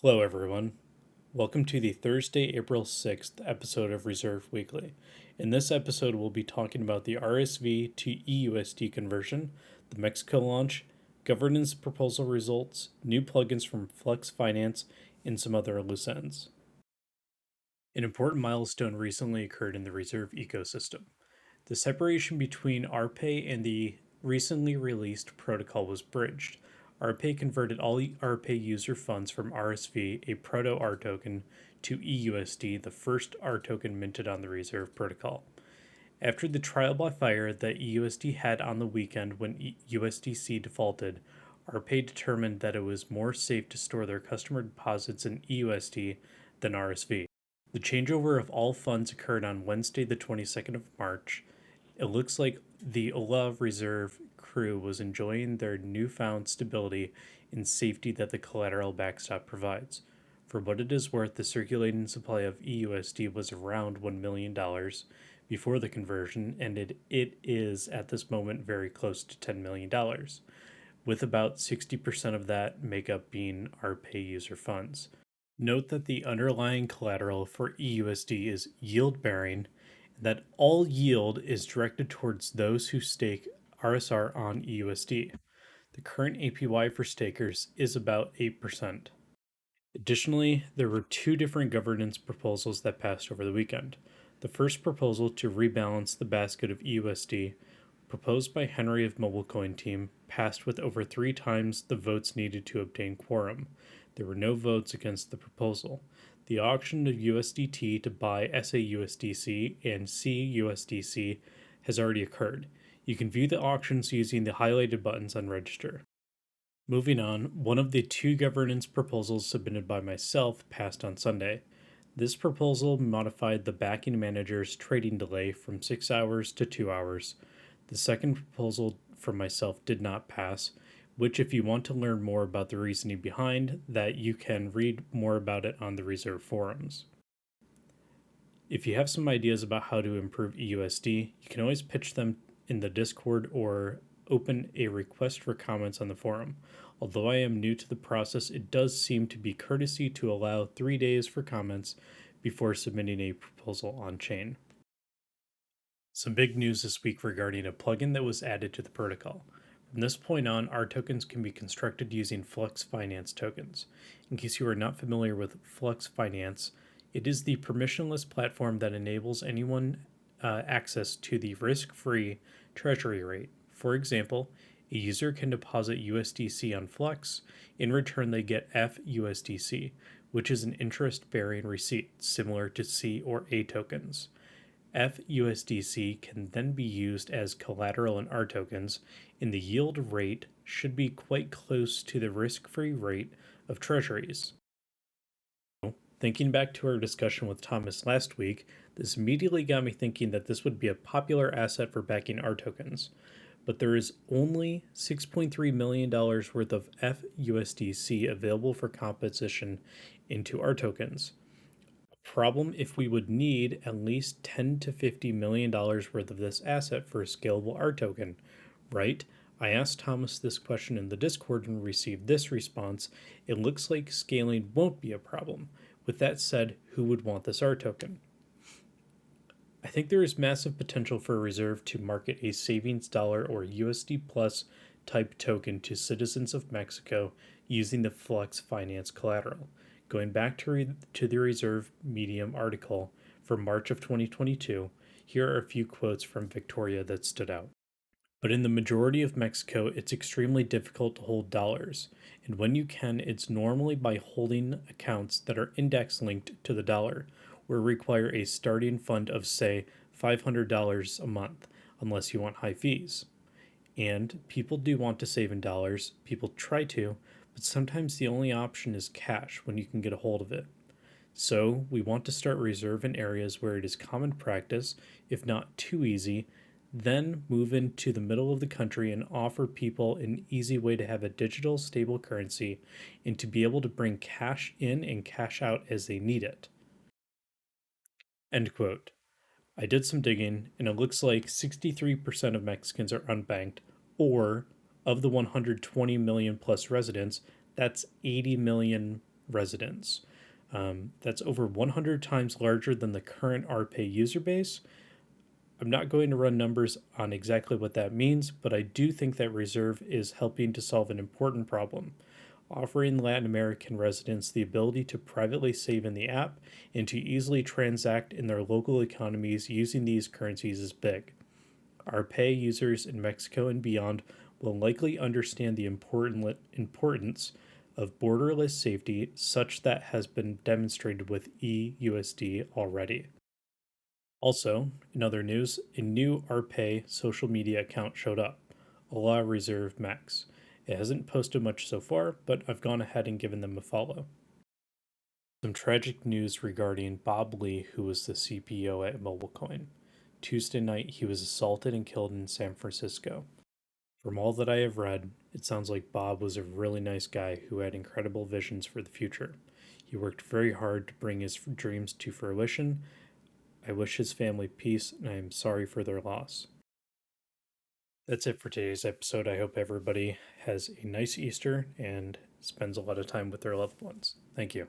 Hello, everyone. Welcome to the Thursday, April 6th episode of Reserve Weekly. In this episode, we'll be talking about the RSV to eUSD conversion, the Mexico launch, governance proposal results, new plugins from Flux Finance, and some other loose ends. An important milestone recently occurred in the Reserve ecosystem. The separation between RPay and the recently released protocol was bridged. RPay converted all RPay user funds from RSV, a proto R token, to eUSD, the first R token minted on the Reserve protocol. After the trial by fire that eUSD had on the weekend when USDC defaulted, RPay determined that it was more safe to store their customer deposits in eUSD than RSV. The changeover of all funds occurred on Wednesday, the 22nd of March. It looks like the Hola Reserve crew was enjoying their newfound stability and safety that the collateral backstop provides. For what it is worth, the circulating supply of eUSD was around $1 million before the conversion, and it is at this moment very close to $10 million, with about 60% of that makeup being our pay user funds. Note that the underlying collateral for eUSD is yield bearing, and that all yield is directed towards those who stake RSR on eUSD. The current APY for stakers is about 8%. Additionally, there were two different governance proposals that passed over the weekend. The first proposal to rebalance the basket of eUSD, proposed by Henry of MobileCoin team, passed with over 3 times the votes needed to obtain quorum. There were no votes against the proposal. The auction of USDT to buy SAUSDC and CUSDC has already occurred. You can view the auctions using the highlighted buttons on Register. Moving on, one of the two governance proposals submitted by myself passed on Sunday. This proposal modified the BackingManager's trading delay from 6 hours to 2 hours. The second proposal from myself did not pass, which, if you want to learn more about the reasoning behind that, you can read more about it on the Reserve forums. If you have some ideas about how to improve eUSD, you can always pitch them in the Discord or open a request for comments on the forum. Although I am new to the process, it does seem to be courtesy to allow 3 days for comments before submitting a proposal on chain. Some big news this week regarding a plugin that was added to the protocol. From this point on, our tokens can be constructed using Flux Finance tokens. In case you are not familiar with Flux Finance, it is the permissionless platform that enables anyone access to the risk-free treasury rate. For example, a user can deposit USDC on Flux. In return, they get FUSDC, which is an interest-bearing receipt, similar to C or A tokens. FUSDC can then be used as collateral in R tokens, and the yield rate should be quite close to the risk-free rate of treasuries. Thinking back to our discussion with Thomas last week, this immediately got me thinking that this would be a popular asset for backing R tokens. But there is only $6.3 million worth of FUSDC available for composition into R tokens. A problem if we would need at least $10 to $50 million worth of this asset for a scalable R token, right? I asked Thomas this question in the Discord and received this response: it looks like scaling won't be a problem. With that said, who would want this R token? I think there is massive potential for Reserve to market a savings dollar or USD plus type token to citizens of Mexico using the Flux Finance collateral. Going back to the Reserve Medium article from March of 2022, here are a few quotes from Victoria that stood out. But in the majority of Mexico, it's extremely difficult to hold dollars, and when you can, it's normally by holding accounts that are index linked to the dollar, or require a starting fund of, say, $500 a month, unless you want high fees. And people do want to save in dollars, people try to, but sometimes the only option is cash when you can get a hold of it. So we want to start Reserve in areas where it is common practice, if not too easy, then move into the middle of the country and offer people an easy way to have a digital stable currency and to be able to bring cash in and cash out as they need it. End quote. I did some digging, and it looks like 63% of Mexicans are unbanked, or of the 120 million plus residents, that's 80 million residents. That's over 100 times larger than the current RPay user base. I'm not going to run numbers on exactly what that means, but I do think that Reserve is helping to solve an important problem. Offering Latin American residents the ability to privately save in the app and to easily transact in their local economies using these currencies is big. Our pay users in Mexico and beyond will likely understand the importance of borderless safety, such that has been demonstrated with eUSD already. Also, in other news, a new RPay social media account showed up, Hola Reserve Max. It hasn't posted much so far, but I've gone ahead and given them a follow. Some tragic news regarding Bob Lee, who was the CPO at MobileCoin. Tuesday night, he was assaulted and killed in San Francisco. From all that I have read, it sounds like Bob was a really nice guy who had incredible visions for the future. He worked very hard to bring his dreams to fruition. I wish his family peace, and I am sorry for their loss. That's it for today's episode. I hope everybody has a nice Easter and spends a lot of time with their loved ones. Thank you.